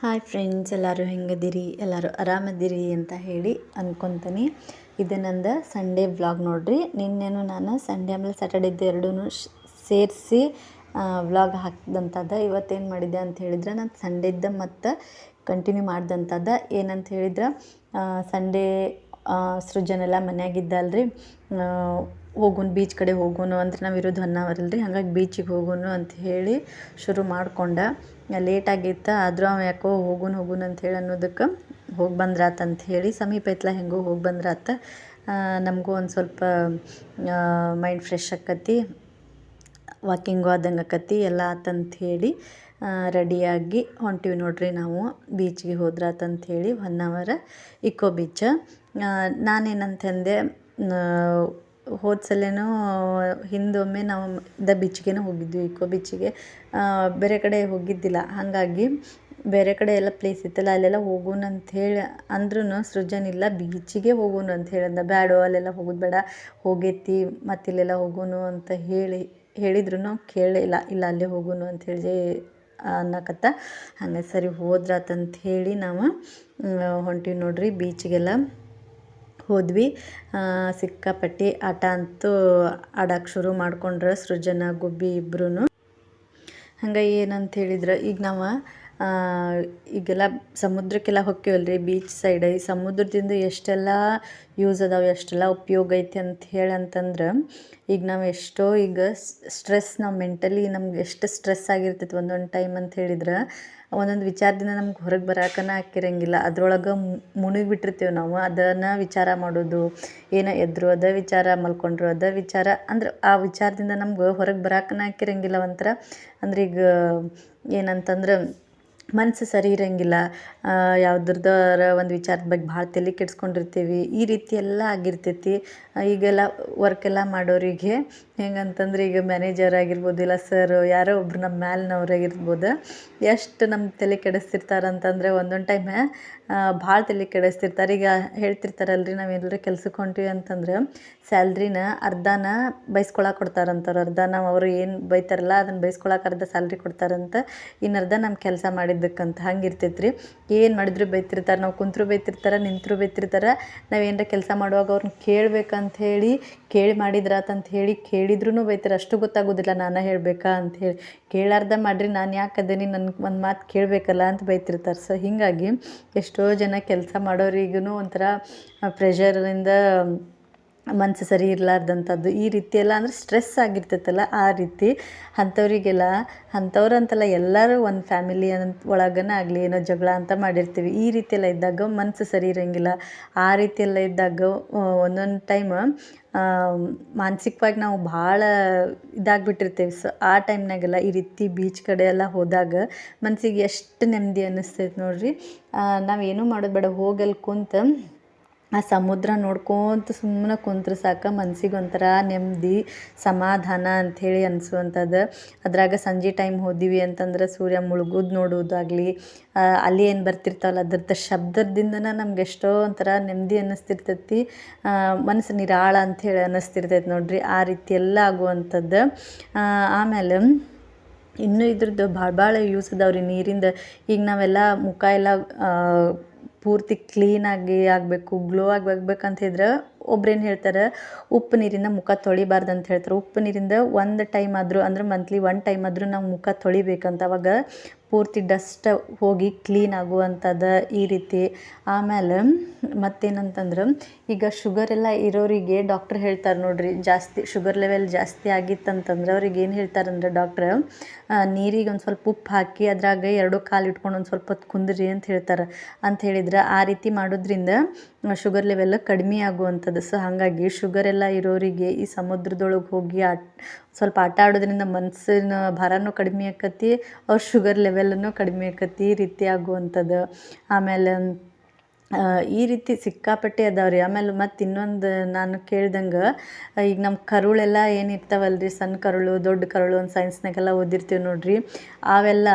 Hi friends, ಎಲ್ಲರೂ ಹೆಂಗದಿರಿ? ಎಲ್ಲರೂ ಆರಾಮದಿರಿ ಅಂತ ಹೇಳಿ ಅಂದ್ಕೊತೀನಿ. ಇದು ನಂದು ಸಂಡೇ ವ್ಲಾಗ್ ನೋಡ್ರಿ. ನಿನ್ನೆನು ನಾನು ಸಂಡೇ ಆಮೇಲೆ ಸ್ಯಾಟರ್ಡೇದು ಎರಡೂ ಸೇರಿಸಿ ವ್ಲಾಗ್ ಹಾಕಿದಂಥದ್ದು. ಇವತ್ತೇನು ಮಾಡಿದ್ದೆ ಅಂತ ಹೇಳಿದ್ರೆ, ನಾನು ಸಂಡೇದ್ದು ಮತ್ತು ಕಂಟಿನ್ಯೂ ಮಾಡಿದಂಥದ್ದು. ಏನಂತ ಹೇಳಿದ್ರೆ, ಸಂಡೇ ಸೃಜನೆಲ್ಲ ಮನ್ಯಾಗಿದ್ದಲ್ರಿ, ಹೋಗೋಣ ಬೀಚ್ ಕಡೆ ಹೋಗೋಣ ಅಂದ್ರೆ ನಾವು ಇರೋದು ಹೊನ್ನಾವರಲ್ರಿ, ಹಾಗಾಗಿ ಬೀಚಿಗೆ ಹೋಗೋಣ ಅಂತ ಹೇಳಿ ಶುರು ಮಾಡ್ಕೊಂಡ. ಲೇಟಾಗಿತ್ತು, ಆದರೂ ಅವ ಯಾಕೋ ಹೋಗೋಣ ಅಂತ ಹೇಳಿ ಅನ್ನೋದಕ್ಕೆ ಹೋಗಿ ಬಂದ್ರಾತ ಅಂತ ಹೇಳಿ, ಸಮೀಪ ಐತ್ಲ ಹೆಂಗೋ ಹೋಗಿ ಬಂದ್ರಾತ. ನಮಗೂ ಒಂದು ಸ್ವಲ್ಪ ಮೈಂಡ್ ಫ್ರೆಶ್ ಆಕತಿ, ವಾಕಿಂಗು ಆದಂಗೆ ಆಕತಿ ಎಲ್ಲ ಆತಂತ ಹೇಳಿ ರೆಡಿಯಾಗಿ ಹೊಂಟಿವಿ ನೋಡ್ರಿ. ನಾವು ಬೀಚ್ಗೆ ಹೋದ್ರಾತಂತ ಹೇಳಿ ಹೊನ್ನಾವರ ಇಕೋ ಬೀಚ್. ನಾನೇನಂತಂದೆ, ಹೋದ ಸಲನೂ ಹಿಂದೊಮ್ಮೆ ನಾವು ಬೀಚ್ಗೆ ಹೋಗಿದ್ವಿ, ಇಕೋ ಬೀಚಿಗೆ. ಬೇರೆ ಕಡೆ ಹೋಗಿದ್ದಿಲ್ಲ, ಹಾಗಾಗಿ ಬೇರೆ ಕಡೆ ಎಲ್ಲ ಪ್ಲೇಸ್ ಇತ್ತಲ್ಲ ಅಲ್ಲೆಲ್ಲ ಹೋಗೋಣ ಅಂಥೇಳಿ ಅಂದ್ರೂ ಸೃಜನಿಲ್ಲ, ಬೀಚಿಗೆ ಹೋಗೋಣ ಅಂತ ಹೇಳಿದ. ಬ್ಯಾಡೋ ಅಲ್ಲೆಲ್ಲ ಹೋಗೋದು ಬೇಡ, ಹೋಗೈತಿ ಮತ್ತು ಇಲ್ಲೆಲ್ಲ ಹೋಗೋಣ ಅಂತ ಹೇಳಿದ್ರು ಕೇಳೇ ಇಲ್ಲ ಅಲ್ಲೇ ಹೋಗೋಣ ಅಂಥೇಳಿ ಅನ್ನಕತ್ತ. ಹಾಗೆ ಸರಿ ಹೋದ್ರಾತಂತ ಹೇಳಿ ನಾವು ಹೊಂಟಿವಿ ನೋಡ್ರಿ. ಬೀಚಿಗೆಲ್ಲ ಹೋದ್ವಿ. ಸಿಕ್ಕಾಪಟ್ಟಿ ಆಟ ಅಂತೂ ಆಡೋಕೆ ಶುರು ಮಾಡ್ಕೊಂಡ್ರೆ ಸೃಜನ ಗುಬ್ಬಿ ಇಬ್ಬರೂ. ಹಂಗೆ ಏನಂತ ಹೇಳಿದ್ರೆ, ಈಗ ನಾವು ಈಗೆಲ್ಲ ಸಮುದ್ರಕ್ಕೆಲ್ಲ ಹೊಕ್ಕೇವಲ್ರಿ, ಬೀಚ್ ಸೈಡ್. ಈ ಸಮುದ್ರದಿಂದ ಎಷ್ಟೆಲ್ಲ ಯೂಸ್ ಅದಾವೆ, ಎಷ್ಟೆಲ್ಲ ಉಪಯೋಗ ಐತಿ ಅಂತ ಹೇಳಿ ಅಂತಂದ್ರೆ, ಈಗ ನಾವು ಎಷ್ಟೋ ಈಗ ಸ್ಟ್ರೆಸ್, ನಾವು ಮೆಂಟಲಿ ನಮ್ಗೆ ಎಷ್ಟು ಸ್ಟ್ರೆಸ್ ಆಗಿರ್ತೈತಿ ಒಂದೊಂದು ಟೈಮ್ ಅಂತ ಹೇಳಿದ್ರೆ, ಒಂದೊಂದು ವಿಚಾರದಿಂದ ನಮ್ಗೆ ಹೊರಗೆ ಬರೋಕನ ಹಾಕಿರಂಗಿಲ್ಲ. ಅದ್ರೊಳಗೆ ಮುಳುಗಿಬಿಟ್ಟಿರ್ತೀವಿ ನಾವು. ಅದನ್ನು ವಿಚಾರ ಮಾಡೋದು, ಏನೋ ಎದ್ರು ಅದ ವಿಚಾರ, ಮಲ್ಕೊಂಡ್ರು ಅದ ವಿಚಾರ, ಅಂದ್ರೆ ಆ ವಿಚಾರದಿಂದ ನಮ್ಗೆ ಹೊರಗೆ ಬರೋಕನ ಹಾಕಿರಂಗಿಲ್ಲ. ಒಂಥರ ಅಂದ್ರೆ ಈಗ ಏನಂತಂದ್ರೆ ಮನಸ್ಸು ಸರಿ ಇರೋಂಗಿಲ್ಲ, ಯಾವುದ್ರದ್ದಾರ ಒಂದು ವಿಚಾರದ ಬಗ್ಗೆ ಭಾಳ ತಲೆ ಕೆಡ್ಸ್ಕೊಂಡಿರ್ತೀವಿ. ಈ ರೀತಿ ಎಲ್ಲ ಆಗಿರ್ತೈತಿ. ಈಗೆಲ್ಲ ವರ್ಕೆಲ್ಲ ಮಾಡೋರಿಗೆ ಹೆಂಗಂತಂದ್ರೆ, ಈಗ ಮ್ಯಾನೇಜರ್ ಆಗಿರ್ಬೋದು, ಇಲ್ಲ ಸರ್ ಯಾರೋ ಒಬ್ರು ನಮ್ಮ ಮ್ಯಾಲಿನವ್ರಾಗಿರ್ಬೋದು, ಎಷ್ಟು ನಮ್ಮ ತಲೆ ಕೆಡಿಸ್ತಿರ್ತಾರಂತಂದರೆ ಒಂದೊಂದು ಟೈಮ್ ಭಾಳ ತಲೆ ಕೆಡಿಸ್ತಿರ್ತಾರೆ. ಈಗ ಹೇಳ್ತಿರ್ತಾರಲ್ರಿ, ನಾವು ಎಲ್ಲರೂ ಕೆಲ್ಸಕ್ಕೆ ಹೊಂಟಿವಿ ಅಂತಂದ್ರೆ ಸ್ಯಾಲ್ರಿನ ಅರ್ಧನ ಬೈಸ್ಕೊಳಕ್ಕೆ ಕೊಡ್ತಾರಂತಾರೆ, ಅರ್ಧ ನಾವು ಅವರು ಏನು ಬೈತಾರಲ್ಲ ಅದನ್ನು ಬೈಸ್ಕೊಳಕ್ಕೆ ಅರ್ಧ ಸ್ಯಾಲ್ರಿ ಕೊಡ್ತಾರಂತ, ಇನ್ನರ್ಧ ನಮ್ಮ ಕೆಲಸ ಮಾಡಿದ್ದಕ್ಕಂತ. ಹಂಗೆ ಇರ್ತೈತ್ರಿ. ಏನು ಮಾಡಿದ್ರು ಬೈತಿರ್ತಾರೆ, ನಾವು ಕುಂತರೂ ಬೈತಿರ್ತಾರೆ, ನಿಂತರೂ ಬೈತಿರ್ತಾರೆ. ನಾವು ಏನಾರ ಕೆಲಸ ಮಾಡುವಾಗ ಅವ್ರನ್ನ ಕೇಳಬೇಕಂತ ಹೇಳಿ, ಕೇಳಿ ಮಾಡಿದ್ರಾತಂತ ಹೇಳಿ ಕೇಳಿದ್ರೂ ಬೈತಾರೆ. ಅಷ್ಟು ಗೊತ್ತಾಗೋದಿಲ್ಲ, ನಾನು ಹೇಳಬೇಕಾ ಅಂಥೇಳಿ. ಕೇಳಾರ್ದ ಮಾಡಿರಿ, ನಾನು ಯಾಕೆ ಅದೇನಿ, ನನಗೆ ಒಂದು ಮಾತು ಕೇಳಬೇಕಲ್ಲ ಅಂತ ಬೈತಿರ್ತಾರೆ. ಸೊ ಹೀಗಾಗಿ ಎಷ್ಟೋ ಜನ ಕೆಲಸ ಮಾಡೋರಿಗೂ ಒಂಥರ ಪ್ರೆಷರಿಂದ ಮನಸ್ಸು ಸರಿ ಇರಲಾರ್ದಂಥದ್ದು, ಈ ರೀತಿ ಎಲ್ಲ ಅಂದ್ರೆ ಸ್ಟ್ರೆಸ್ ಆಗಿರ್ತೈತಲ್ಲ, ಆ ರೀತಿ ಅಂಥವ್ರಂತಲ್ಲ, ಎಲ್ಲರೂ ಒಂದು ಫ್ಯಾಮಿಲಿ ಒಳಗನ ಆಗಲಿ ಏನೋ ಜಗಳ ಅಂತ ಮಾಡಿರ್ತೀವಿ. ಈ ರೀತಿ ಎಲ್ಲ ಇದ್ದಾಗ ಮನಸ್ಸು ಸರಿ ಇರೋಂಗಿಲ್ಲ. ಆ ರೀತಿ ಎಲ್ಲ ಇದ್ದಾಗ ಒಂದೊಂದು ಟೈಮ್ ಮಾನಸಿಕವಾಗಿ ನಾವು ಭಾಳ ಇದಾಗಿಬಿಟ್ಟಿರ್ತೀವಿ. ಸೊ ಆ ಟೈಮ್ನಾಗೆಲ್ಲ ಈ ರೀತಿ ಬೀಚ್ ಕಡೆ ಎಲ್ಲ ಹೋದಾಗ ಮನಸ್ಸಿಗೆ ಎಷ್ಟು ನೆಮ್ಮದಿ ಅನ್ನಿಸ್ತೈತೆ ನೋಡ್ರಿ. ನಾವೇನೂ ಮಾಡೋದು ಬೇಡ, ಹೋಗಲ್ಲಿ ಕುಂತು ಆ ಸಮುದ್ರ ನೋಡ್ಕೊತ ಸುಮ್ಮನೆ ಕುಂತ್ರೆ ಸಾಕು, ಮನ್ಸಿಗೆ ಒಂಥರ ನೆಮ್ಮದಿ, ಸಮಾಧಾನ ಅಂಥೇಳಿ ಅನಿಸುವಂಥದ್ದು. ಅದ್ರಾಗ ಸಂಜೆ ಟೈಮ್ ಹೋದಿವಿ ಅಂತಂದ್ರೆ ಸೂರ್ಯ ಮುಳುಗೋದು ನೋಡೋದಾಗಲಿ, ಅಲ್ಲಿ ಏನು ಬರ್ತಿರ್ತಾವಲ್ಲ ಅದ್ರದ್ದು ಶಬ್ದದಿಂದನೇ ನಮ್ಗೆ ಎಷ್ಟೋ ಒಂಥರ ನೆಮ್ಮದಿ ಅನ್ನಿಸ್ತಿರ್ತೈತಿ, ಮನಸ್ಸು ನಿರಾಳ ಅಂಥೇಳಿ ಅನ್ನಿಸ್ತಿರ್ತೈತಿ ನೋಡ್ರಿ. ಆ ರೀತಿ ಎಲ್ಲ ಆಗುವಂಥದ್ದು. ಆಮೇಲೆ ಇನ್ನೂ ಇದ್ರದ್ದು ಭಾಳ ಯೂಸ್ ಅದಾವ್ರಿ ನೀರಿಂದ. ಈಗ ನಾವೆಲ್ಲ ಮುಖ ಎಲ್ಲ ಪೂರ್ತಿ ಕ್ಲೀನಾಗಿ ಆಗಬೇಕು, ಗ್ಲೋ ಆಗ್ಬೇಕಂತ ಹೇಳಿದ್ರೆ ಒಬ್ರೇನು ಹೇಳ್ತಾರೆ, ಉಪ್ಪು ನೀರಿಂದ ಮುಖ ತೊಳಿಬಾರ್ದು ಅಂತ ಹೇಳ್ತಾರೆ. ಉಪ್ಪು ನೀರಿಂದ ಒಂದು ಟೈಮ್ ಆದರೂ, ಅಂದ್ರೆ ಮಂತ್ಲಿ 1 ಟೈಮ್ ಆದರೂ ನಾವು ಮುಖ ತೊಳಿಬೇಕಂತ, ಅವಾಗ ಪೂರ್ತಿ ಡಸ್ಟ್ ಹೋಗಿ ಕ್ಲೀನ್ ಆಗುವಂಥದ್ದು ಈ ರೀತಿ. ಆಮೇಲೆ ಮತ್ತೇನಂತಂದ್ರೆ, ಈಗ ಶುಗರ್ ಎಲ್ಲ ಇರೋರಿಗೆ ಡಾಕ್ಟ್ರ್ ಹೇಳ್ತಾರೆ ನೋಡ್ರಿ, ಜಾಸ್ತಿ ಶುಗರ್ ಲೆವೆಲ್ ಜಾಸ್ತಿ ಆಗಿತ್ತಂತಂದ್ರೆ ಅವ್ರಿಗೆ ಏನು ಹೇಳ್ತಾರಂದ್ರೆ ಡಾಕ್ಟ್ರ್, ನೀರಿಗೆ ಒಂದು ಸ್ವಲ್ಪ ಉಪ್ಪು ಹಾಕಿ ಅದ್ರಾಗ 2 ಕಾಲು ಇಟ್ಕೊಂಡು ಒಂದು ಸ್ವಲ್ಪ ಹೊತ್ತು ಕುಂದ್ರಿ ಅಂತ ಹೇಳ್ತಾರೆ. ಅಂತ ಹೇಳಿದ್ರೆ ಆ ರೀತಿ ಮಾಡೋದ್ರಿಂದ ಶುಗರ್ ಲೆವೆಲ್ ಕಡಿಮೆ ಆಗುವಂಥದ್ದು. ಸೊ ಹಾಗಾಗಿ ಶುಗರ್ ಎಲ್ಲ ಇರೋರಿಗೆ ಈ ಸಮುದ್ರದೊಳಗೆ ಹೋಗಿ ಸ್ವಲ್ಪ ಆಟ ಆಡೋದ್ರಿಂದ ಮನಸ್ಸಿನ ಭಾರನೂ ಕಡಿಮೆ ಆಕತಿ, ಅವ್ರ ಶುಗರ್ ಲೆವೆಲನ್ನು ಕಡಿಮೆ ಆಕತಿ, ಈ ರೀತಿ ಆಗುವಂಥದ್ದು. ಆಮೇಲೆ ಈ ರೀತಿ ಸಿಕ್ಕಾಪಟ್ಟೆ ಅದಾವ್ರಿ. ಆಮೇಲೆ ಮತ್ತು ಇನ್ನೊಂದು ನಾನು ಕೇಳ್ದಂಗೆ, ಈಗ ನಮ್ಮ ಕರುಳೆಲ್ಲ ಏನಿರ್ತಾವಲ್ರಿ, ಸಣ್ಣ ಕರುಳು, ದೊಡ್ಡ ಕರುಳು, ಒಂದು ಸೈನ್ಸ್ನಾಗೆಲ್ಲ ಓದಿರ್ತೀವಿ ನೋಡ್ರಿ, ಅವೆಲ್ಲ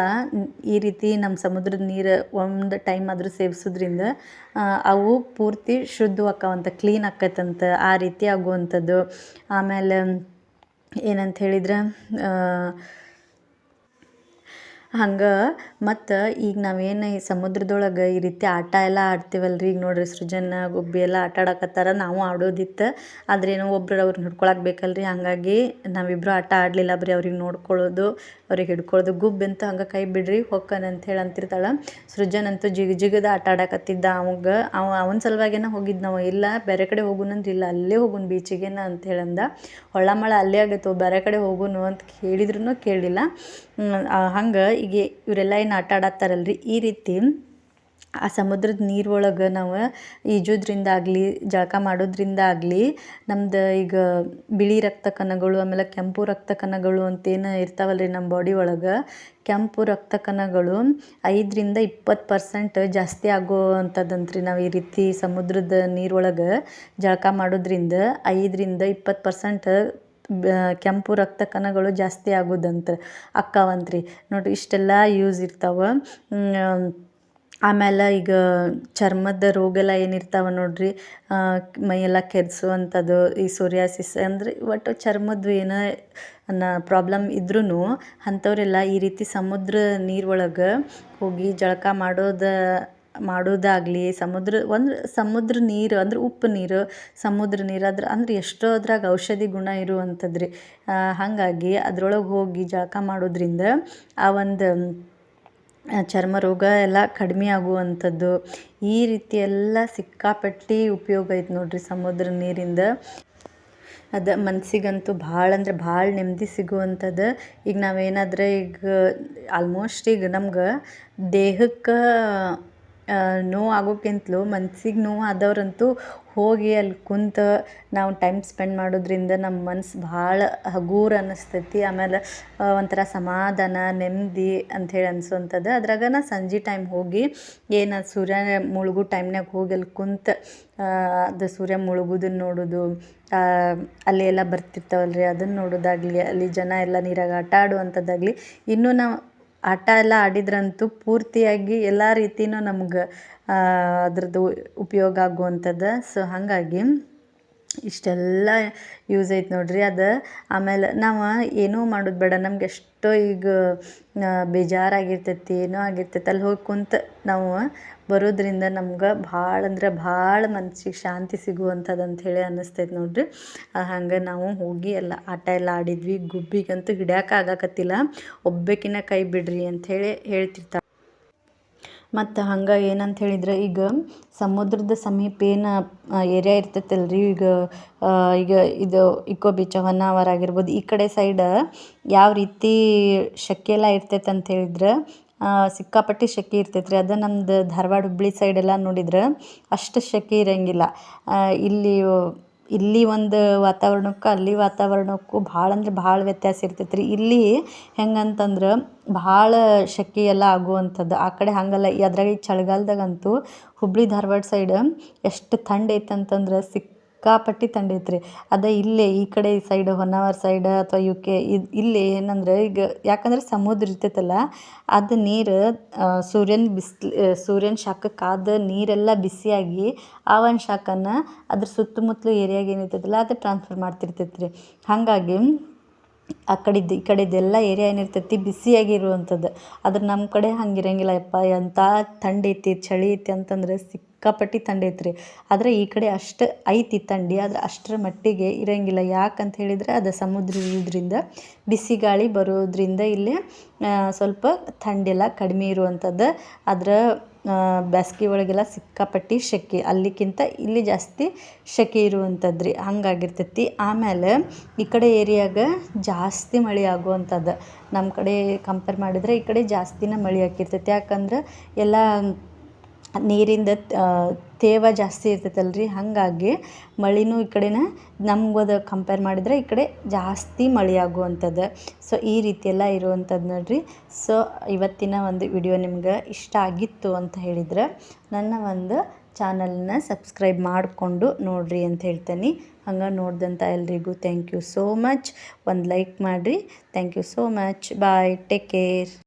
ಈ ರೀತಿ ನಮ್ಮ ಸಮುದ್ರದ ನೀರು ಒಂದು ಟೈಮ್ ಆದರೂ ಸೇವಿಸೋದ್ರಿಂದ ಅವು ಪೂರ್ತಿ ಶುದ್ಧವಾಕ್ಕವಂತ, ಕ್ಲೀನ್ ಆಕೈತಂತ, ಆ ರೀತಿ ಆಗುವಂಥದ್ದು. ಆಮೇಲೆ ಏನಂತ ಹೇಳಿದ್ರೆ, ಹಂಗೆ ಮತ್ತು ಈಗ ನಾವೇನು ಈ ಸಮುದ್ರದೊಳಗೆ ಈ ರೀತಿ ಆಟ ಎಲ್ಲ ಆಡ್ತೀವಲ್ರಿ, ಈಗ ನೋಡ್ರಿ ಸೃಜನ ಗುಬ್ಬಿ ಎಲ್ಲ ಆಟ ಆಡಕತ್ತಾರ, ನಾವು ಆಡೋದಿತ್ತು. ಆದ್ರೆ ಏನೋ ಒಬ್ರು ಅವ್ರನ್ನ ಹಿಡ್ಕೊಳಕ್ಕೆ ಬೇಕಲ್ರಿ, ಹಾಗಾಗಿ ನಾವಿಬ್ಬರು ಆಟ ಆಡಲಿಲ್ಲ. ಬರೀ ಅವ್ರಿಗೆ ನೋಡ್ಕೊಳ್ಳೋದು, ಅವ್ರಿಗೆ ಹಿಡ್ಕೊಳ್ಳೋದು. ಗುಬ್ಬಿ ಅಂತೂ ಹಂಗೆ ಕೈ ಬಿಡ್ರಿ ಹೊಕ್ಕನ್ ಅಂತ ಹೇಳಿ ಅಂತಿರ್ತಾಳೆ. ಸೃಜನ್ ಅಂತೂ ಜಿಗದ ಆಟ ಆಡಕತ್ತಿದ್ದ. ಅವನ ಸಲುವಾಗೇನ ಹೋಗಿದ್ದು ನಾವು. ಇಲ್ಲ ಬೇರೆ ಕಡೆ ಹೋಗುನಂದ್ರೆ ಇಲ್ಲ ಅಲ್ಲೇ ಹೋಗುನ್ ಬೀಚಿಗೇನ ಅಂತ ಹೇಳಂದ. ಹೊಳ್ಳಮಳ ಅಲ್ಲೇ ಆಗೈತೆ, ಬೇರೆ ಕಡೆ ಹೋಗುನು ಅಂತ ಕೇಳಿದ್ರು ಕೇಳಿಲ್ಲ. ಹಂಗೆ ಈಗ ಇವರೆಲ್ಲ ಏನು ಆಟ ಆಡತ್ತಾರಲ್ರಿ, ಈ ರೀತಿ ಆ ಸಮುದ್ರದ ನೀರೊಳಗೆ ನಾವು ಈಜೋದ್ರಿಂದ ಆಗಲಿ, ಜಳಕ ಮಾಡೋದ್ರಿಂದ ಆಗಲಿ, ನಮ್ದು ಈಗ ಬಿಳಿ ರಕ್ತ ಕಣಗಳು, ಆಮೇಲೆ ಕೆಂಪು ರಕ್ತ ಕಣಗಳು ಅಂತೇನು ಇರ್ತಾವಲ್ರಿ ನಮ್ಮ ಬಾಡಿ ಒಳಗೆ, ಕೆಂಪು ರಕ್ತ ಕಣಗಳು 5-20% ಜಾಸ್ತಿ ಆಗೋ ಅಂಥದ್ದಂತ್ರಿ. ನಾವು ಈ ರೀತಿ ಸಮುದ್ರದ ನೀರೊಳಗೆ ಜಳಕ ಮಾಡೋದ್ರಿಂದ 5-20% ಕೆಂಪು ರಕ್ತ ಕಣಗಳು ಜಾಸ್ತಿ ಆಗೋದಂತ ಅಕ್ಕಾವಂತ್ರಿ. ನೋಡಿರಿ ಇಷ್ಟೆಲ್ಲ ಯೂಸ್ ಇರ್ತಾವೆ. ಆಮೇಲೆ ಈಗ ಚರ್ಮದ ರೋಗ ಎಲ್ಲ ಏನಿರ್ತಾವೆ ನೋಡ್ರಿ, ಮೈಯೆಲ್ಲ ಕೆರೆಸುವಂಥದ್ದು, ಈ ಸೋರಿಯಾಸಿಸ್ ಅಂದರೆ ಒಟ್ಟು ಚರ್ಮದ್ದು ಏನೋ ಪ್ರಾಬ್ಲಮ್ ಇದ್ರೂ ಅಂಥವರೆಲ್ಲ ಈ ರೀತಿ ಸಮುದ್ರ ನೀರೊಳಗೆ ಹೋಗಿ ಜಳಕ ಮಾಡೋದಾಗಲಿ, ಸಮುದ್ರ ನೀರು ಅಂದ್ರೆ ಉಪ್ಪು ನೀರು, ಸಮುದ್ರ ನೀರು ಅಂದ್ರೆ ಎಷ್ಟೋ ಅದ್ರಾಗ ಔಷಧಿ ಗುಣ ಇರುವಂಥದ್ದು ರೀ. ಹಾಗಾಗಿ ಅದ್ರೊಳಗೆ ಹೋಗಿ ಜಳಕ ಮಾಡೋದ್ರಿಂದ ಆ ಒಂದು ಚರ್ಮ ರೋಗ ಎಲ್ಲ ಕಡಿಮೆ ಆಗುವಂಥದ್ದು. ಈ ರೀತಿ ಎಲ್ಲ ಸಿಕ್ಕಾಪಟ್ಟಿ ಉಪಯೋಗ ಐತೆ ನೋಡ್ರಿ ಸಮುದ್ರ ನೀರಿಂದ. ಅದು ಮನಸ್ಸಿಗಂತೂ ಭಾಳ ಅಂದ್ರೆ ಭಾಳ ನೆಮ್ಮದಿ ಸಿಗುವಂಥದ್ದು. ಈಗ ನಾವೇನಾದ್ರೆ ಈಗ ಆಲ್ಮೋಸ್ಟ್ ಈಗ ನಮ್ಗೆ ದೇಹಕ್ಕೆ ನೋವು ಆಗೋಕ್ಕಿಂತಲೂ ಮನ್ಸಿಗೆ ನೋವು ಆದವ್ರಂತೂ ಹೋಗಿ ಅಲ್ಲಿ ಕುಂತು ನಾವು ಟೈಮ್ ಸ್ಪೆಂಡ್ ಮಾಡೋದ್ರಿಂದ ನಮ್ಮ ಮನ್ಸು ಭಾಳ ಹಗೂರ ಅನ್ನಿಸ್ತೈತಿ. ಆಮೇಲೆ ಒಂಥರ ಸಮಾಧಾನ, ನೆಮ್ಮದಿ ಅಂಥೇಳಿ ಅನಿಸುವಂಥದ್ದು. ಅದ್ರಾಗ ಸಂಜೆ ಟೈಮ್ ಹೋಗಿ ಏನು ಸೂರ್ಯ ಮುಳುಗೋ ಟೈಮ್ನಾಗ ಹೋಗಿ ಅಲ್ಲಿ ಕುಂತು ಅದು ಸೂರ್ಯ ಮುಳುಗೋದನ್ನು ನೋಡೋದು, ಅಲ್ಲಿ ಎಲ್ಲ ಬರ್ತಿರ್ತಾವಲ್ರಿ ಅದನ್ನು ನೋಡೋದಾಗಲಿ, ಅಲ್ಲಿ ಜನ ಎಲ್ಲ ನೀರಾಗ ಆಟ ಆಡುವಂಥದ್ದಾಗಲಿ, ಇನ್ನೂ ನಾವು ಆಟ ಎಲ್ಲ ಆಡಿದ್ರಂತೂ ಪೂರ್ತಿಯಾಗಿ ಎಲ್ಲ ರೀತಿಯೂ ನಮ್ಗೆ ಅದ್ರದ್ದು ಉಪಯೋಗ ಆಗುವಂಥದ್ದು. ಸೊ ಹಾಗಾಗಿ ಇಷ್ಟೆಲ್ಲ ಯೂಸ್ ಐತೆ ನೋಡ್ರಿ ಅದು. ಆಮೇಲೆ ನಾವು ಏನೂ ಮಾಡೋದು ಬೇಡ, ನಮ್ಗೆ ಎಷ್ಟೋ ಈಗ ಬೇಜಾರಾಗಿರ್ತೈತಿ, ಏನೋ ಆಗಿರ್ತೈತಿ, ಅಲ್ಲಿ ಹೋಗಿ ಕುಂತು ನಾವು ಬರೋದ್ರಿಂದ ನಮ್ಗೆ ಭಾಳ ಅಂದ್ರೆ ಭಾಳ ಮನ್ಸಿಗೆ ಶಾಂತಿ ಸಿಗುವಂಥದ್ದು ಅಂಥೇಳಿ ಅನ್ನಿಸ್ತೈತೆ ನೋಡ್ರಿ. ಹಂಗೆ ನಾವು ಹೋಗಿ ಎಲ್ಲ ಆಟ ಎಲ್ಲ ಆಡಿದ್ವಿ. ಗುಬ್ಬಿಗಂತೂ ಹಿಡ್ಯಾಕೆ ಆಗಾಕತ್ತಿಲ್ಲ, ಒಬ್ಬಾಕಿನ ಕೈ ಬಿಡ್ರಿ ಅಂಥೇಳಿ ಹೇಳ್ತಿರ್ತಾರೆ. ಮತ್ತು ಹಂಗೆ ಏನಂತ ಹೇಳಿದ್ರೆ, ಈಗ ಸಮುದ್ರದ ಸಮೀಪ ಏನು ಏರಿಯಾ ಇರ್ತೈತಲ್ರಿ, ಈಗ ಇದು ಇಕೋ ಬೀಚ್, ಹೊನ್ನಾವರ ಆಗಿರ್ಬೋದು, ಈ ಕಡೆ ಸೈಡ ಯಾವ ರೀತಿ ಶೆಕೆ ಎಲ್ಲ ಇರ್ತೈತೆ ಅಂತ ಹೇಳಿದ್ರೆ ಸಿಕ್ಕಾಪಟ್ಟಿ ಶೆಕೆ ಇರ್ತೈತೆ ರೀ. ಅದು ನಮ್ದು ಧಾರವಾಡ ಹುಬ್ಬಳ್ಳಿ ಸೈಡೆಲ್ಲ ನೋಡಿದ್ರೆ ಅಷ್ಟು ಶೆಕೆ ಇರೋಂಗಿಲ್ಲ. ಇಲ್ಲಿ ಒಂದು ವಾತಾವರಣಕ್ಕೂ ಅಲ್ಲಿ ವಾತಾವರಣಕ್ಕೂ ಭಾಳ ಅಂದ್ರೆ ಭಾಳ ವ್ಯತ್ಯಾಸ ಇರ್ತೈತೆ ರೀ. ಇಲ್ಲಿ ಹೆಂಗಂತಂದ್ರೆ ಭಾಳ ಶೆಕೆ ಎಲ್ಲ ಆಗುವಂಥದ್ದು, ಆ ಕಡೆ ಹಾಗಲ್ಲ. ಅದ್ರಾಗ ಈ ಚಳಿಗಾಲದಾಗಂತೂ ಹುಬ್ಬಳ್ಳಿ ಧಾರವಾಡ ಸೈಡ್ ಎಷ್ಟು ಥಂಡಿ ಐತೆ ಅಂತಂದ್ರೆ ಸಿಕ್ಕಾಪಟ್ಟಿ ಥಂಡಿ ಐತೆ ರೀ. ಅದೇ ಇಲ್ಲೇ ಈ ಕಡೆ ಈ ಸೈಡ್ ಹೊನ್ನಾವರ ಸೈಡ್ ಅಥವಾ ಇಲ್ಲಿ ಏನಂದ್ರೆ ಈಗ ಯಾಕಂದ್ರೆ ಸಮುದ್ರ ಇರ್ತೈತಲ್ಲ, ಅದು ನೀರು ಸೂರ್ಯನ ಶಾಖಕ್ಕಾದ ನೀರೆಲ್ಲ ಬಿಸಿಯಾಗಿ ಆ ಒಂದು ಶಾಖನ ಅದ್ರ ಸುತ್ತಮುತ್ತಲು ಏರಿಯಾಗೆ ಏನಿರ್ತೈತಲ್ಲ ಅದು ಟ್ರಾನ್ಸ್ಫರ್ ಮಾಡ್ತಿರ್ತೈತೆ ರೀ. ಹಾಗಾಗಿ ಆ ಕಡೆದ್ದು ಈ ಕಡೆದೆಲ್ಲ ಏರಿಯಾ ಏನಿರ್ತೈತಿ ಬಿಸಿಯಾಗಿರುವಂಥದ್ದು. ಆದ್ರೆ ನಮ್ಮ ಕಡೆ ಹಂಗಿರಂಗಿಲ್ಲ. ಯಪ್ಪ ಎಂಥ ಥಂಡಿ ಐತಿ, ಚಳಿ ಐತಿ ಅಂತಂದ್ರೆ ಸಿಕ್ಕಾಪಟ್ಟಿ ಥಂಡಿ ಐತ್ರಿ. ಆದರೆ ಈ ಕಡೆ ಅಷ್ಟು ಐತಿ ಥಂಡಿ, ಆದರೆ ಅಷ್ಟರ ಮಟ್ಟಿಗೆ ಇರೋಂಗಿಲ್ಲ. ಯಾಕಂತ ಹೇಳಿದರೆ ಅದು ಸಮುದ್ರ ಇರೋದ್ರಿಂದ, ಬಿಸಿ ಗಾಳಿ ಬರೋದ್ರಿಂದ ಇಲ್ಲಿ ಸ್ವಲ್ಪ ಥಂಡೆಲ್ಲ ಕಡಿಮೆ ಇರುವಂಥದ್ದು. ಅದರ ಬೇಸಿಗೆ ಒಳಗೆಲ್ಲ ಸಿಕ್ಕಾಪಟ್ಟಿ ಸೆಕೆ, ಅಲ್ಲಿಗಿಂತ ಇಲ್ಲಿ ಜಾಸ್ತಿ ಸೆಕೆ ಇರುವಂಥದ್ದು ರೀ. ಹಂಗಾಗಿರ್ತೈತಿ. ಆಮೇಲೆ ಈ ಕಡೆ ಏರಿಯಾಗೆ ಜಾಸ್ತಿ ಮಳೆ ಆಗುವಂಥದ್ದು. ನಮ್ಮ ಕಡೆ ಕಂಪೇರ್ ಮಾಡಿದರೆ ಈ ಕಡೆ ಜಾಸ್ತಿನೇ ಮಳೆ ಆಗಿರ್ತೈತಿ. ಯಾಕಂದ್ರೆ ಎಲ್ಲ ನೀರಿಂದ ತೇವ ಜಾಸ್ತಿ ಇರ್ತೈತಲ್ರಿ, ಹಾಗಾಗಿ ಮಳೆನೂ ಈ ಕಡೆನ ನಮ್ಗದು ಕಂಪೇರ್ ಮಾಡಿದರೆ ಈ ಕಡೆ ಜಾಸ್ತಿ ಮಳೆ ಆಗುವಂಥದ್ದು. ಸೊ ಈ ರೀತಿ ಎಲ್ಲ ಇರುವಂಥದ್ದು ನೋಡ್ರಿ. ಸೊ ಇವತ್ತಿನ ಒಂದು ವಿಡಿಯೋ ನಿಮ್ಗೆ ಇಷ್ಟ ಆಗಿತ್ತು ಅಂತ ಹೇಳಿದ್ರೆ ನನ್ನ ಒಂದು ಚಾನಲ್ನ ಸಬ್ಸ್ಕ್ರೈಬ್ ಮಾಡಿಕೊಂಡು ನೋಡಿರಿ ಅಂತ ಹೇಳ್ತೀನಿ. ಹಂಗೆ ನೋಡಿದಂಥ ಎಲ್ರಿಗೂ ಥ್ಯಾಂಕ್ ಯು ಸೋ ಮಚ್. ಒಂದು ಲೈಕ್ ಮಾಡಿರಿ. Thank you so much. Bye, take care.